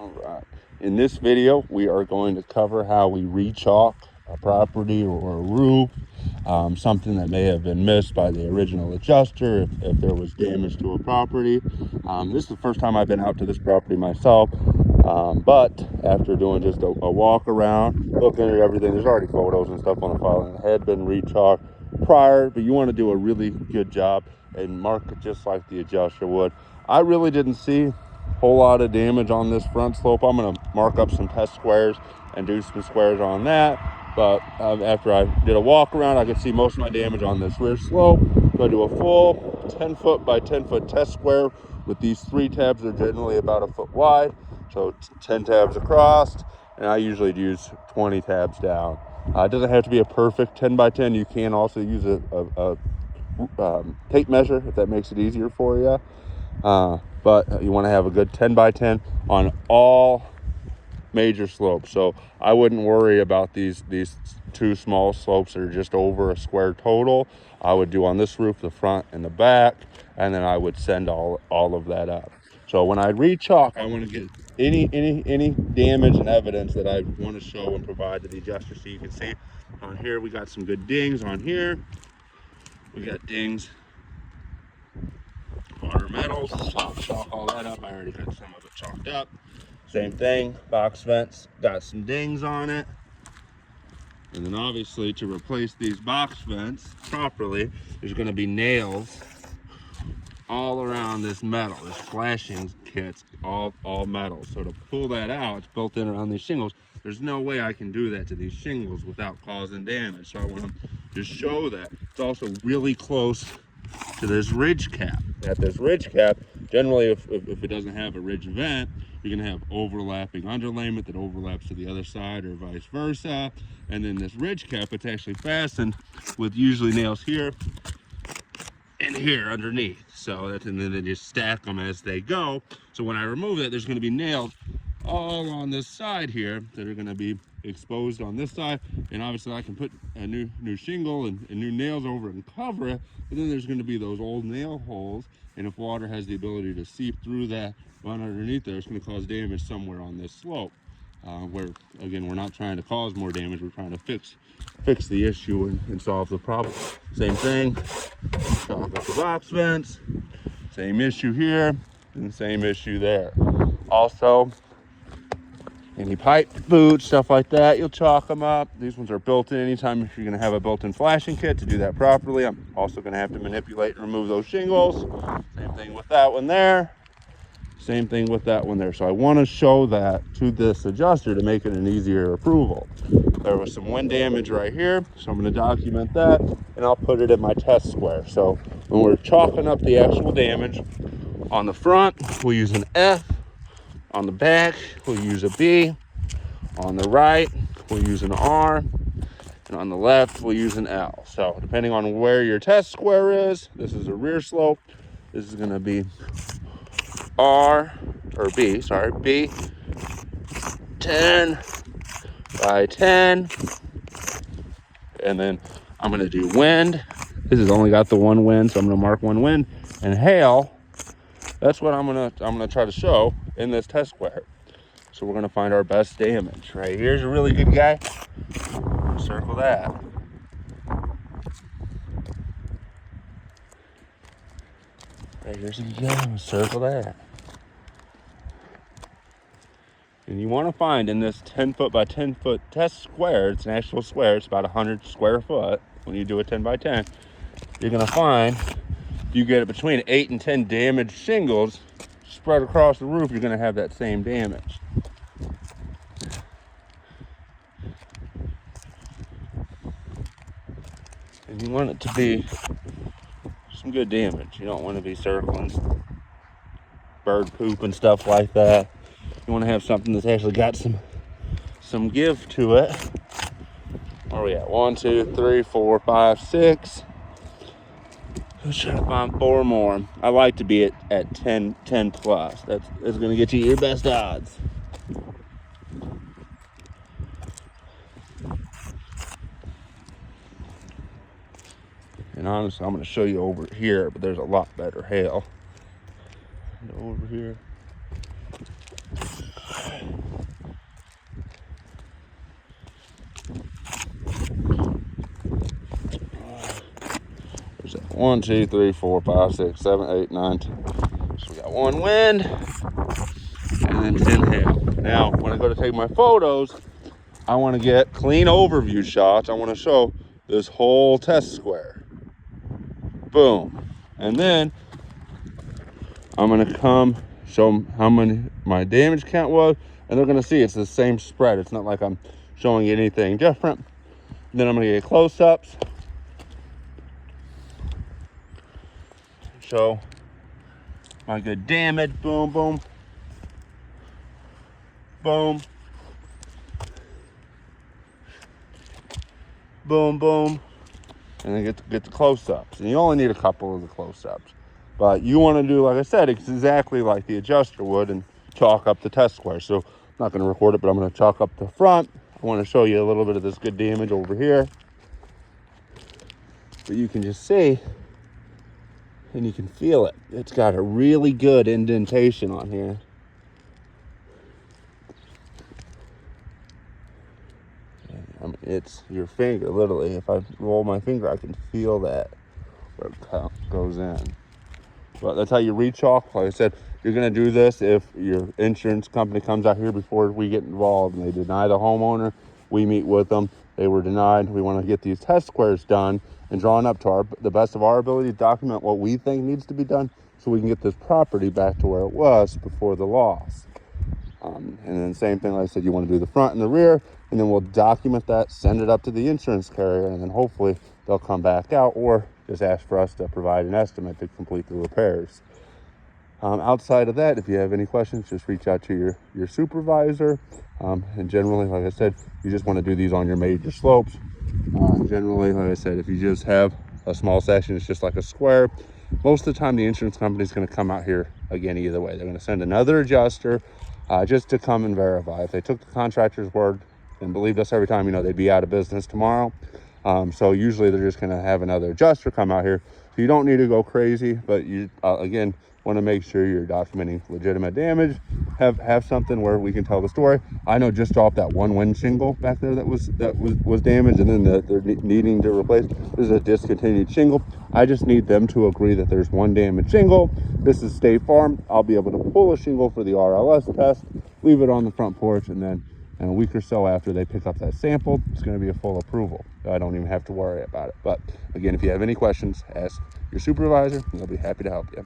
All right. In this video, we are going to cover how we rechalk a property or a roof, something that may have been missed by the original adjuster if there was damage to a property. This is the first time I've been out to this property myself, but after doing just a walk around, looking at everything, there's already photos and stuff on the file, and it had been rechalked prior, but you want to do a really good job and mark it just like the adjuster would. I really didn't see whole lot of damage on this front slope. I'm going to mark up some test squares and do some squares on that, but after I did a walk around, I could see most of my damage on this rear slope. So I do a full 10 foot by 10 foot test square with these 3 tabs. They're generally about 1 foot wide, so 10 tabs across, and I usually use 20 tabs down. It doesn't have to be a perfect 10 by 10. You can also use a tape measure if that makes it easier for you. But you want to have a good 10 by 10 on all major slopes. So I wouldn't worry about these 2 small slopes that are just over a square total. I would do on this roof the front and the back, and then I would send all of that up. So when I rechalk, I want to get any damage and evidence that I want to show and provide to the adjuster. So you can see on here we got some good dings. On here we got dings, water metals. So chalk all that up. I already got some of it chalked up. Same thing, box vents got some dings on it. And then obviously to replace these box vents properly, there's going to be nails all around this metal. This flashing kit's all metal. So to pull that out, it's built in around these shingles. There's no way I can do that to these shingles without causing damage. So I want to just show that. It's also really close to this ridge cap. At this ridge cap, generally if it doesn't have a ridge vent, you're going to have overlapping underlayment that overlaps to the other side or vice versa. And then this ridge cap, it's actually fastened with usually nails here and here underneath. So that's, and then they just stack them as they go. So when I remove it, there's going to be nails all on this side here that are going to be exposed on this side, and obviously I can put a new shingle and new nails over it and cover it, but then there's going to be those old nail holes, and if water has the ability to seep through that one underneath there, it's going to cause damage somewhere on this slope, where again we're not trying to cause more damage, we're trying to fix the issue and solve the problem. Same thing, chalk up the box vents, same issue here and same issue there. Also, any pipe boots, stuff like that, you'll chalk them up. These ones are built in. Anytime if you're going to have a built-in flashing kit to do that properly, I'm also going to have to manipulate and remove those shingles. Same thing with that one there. Same thing with that one there. So I want to show that to this adjuster to make it an easier approval. There was some wind damage right here, so I'm going to document that, and I'll put it in my test square. So when we're chalking up the actual damage, on the front, we'll use an F. On the back, we'll use a B. On the right, we'll use an R. And on the left, we'll use an L. So depending on where your test square is, this is a rear slope. This is going to be B, 10 by 10. And then I'm going to do wind. This has only got the one wind, so I'm going to mark one wind. And hail, that's what I'm gonna try to show in this test square. So we're gonna find our best damage. Right here's a really good guy. Circle that. Right here's a good guy. Circle that. And you want to find in this 10 foot by 10 foot test square, it's an actual square, it's about 100 square foot. When you do a 10 by 10, you're gonna find you get between 8 and 10 damaged shingles spread across the roof, you're going to have that same damage. And you want it to be some good damage. You don't want to be circling bird poop and stuff like that. You want to have something that's actually got some give to it. Where are we at? 1, 2, 3, 4, 5, 6. Let's try to find 4 more. I like to be at 10 plus. That's going to get you your best odds. And honestly, I'm going to show you over here, but there's a lot better hail. Over here. 1, 2, 3, 4, 5, 6, 7, 8, 9, 10. So we got 1 wind and then 10 hail. Now, when I go to take my photos, I want to get clean overview shots. I want to show this whole test square. Boom. And then I'm going to come show them how many my damage count was, and they're going to see it's the same spread. It's not like I'm showing anything different. Then I'm going to get close-ups. Show my good damage. Boom, boom, boom, boom, boom, and then get the close-ups. And you only need a couple of the close-ups, but you want to do, like I said, it's exactly like the adjuster would, and chalk up the test square. So I'm not going to record it, but I'm going to chalk up the front. I want to show you a little bit of this good damage over here, but you can just see. And you can feel it. It's got a really good indentation on here. I mean, it's your finger, literally. If I roll my finger, I can feel that where it goes in. But that's how you rechalk. Like I said, you're going to do this if your insurance company comes out here before we get involved and they deny the homeowner. We meet with them. They were denied. We want to get these test squares done and drawn up to the best of our ability to document what we think needs to be done so we can get this property back to where it was before the loss. And then same thing, like I said, you want to do the front and the rear, and then we'll document that, send it up to the insurance carrier, and then hopefully they'll come back out or just ask for us to provide an estimate to complete the repairs. Outside of that, if you have any questions, just reach out to your supervisor. And generally, like I said, you just want to do these on your major slopes. Generally, like I said, if you just have a small section, it's just like a square. Most of the time, the insurance company is going to come out here again either way. They're going to send another adjuster just to come and verify. If they took the contractor's word and believed us every time, they'd be out of business tomorrow. So usually they're just going to have another adjuster come out here. So you don't need to go crazy, but you again want to make sure you're documenting legitimate damage. Have something where we can tell the story. I know just off that one wind shingle back there that was damaged, and then they're needing to replace. This is a discontinued shingle. I just need them to agree that there's one damaged shingle. This is State Farm. I'll be able to pull a shingle for the RLS test, leave it on the front porch, and then in a week or so after they pick up that sample, it's going to be a full approval. I don't even have to worry about it. But again, if you have any questions, ask your supervisor, and they'll be happy to help you.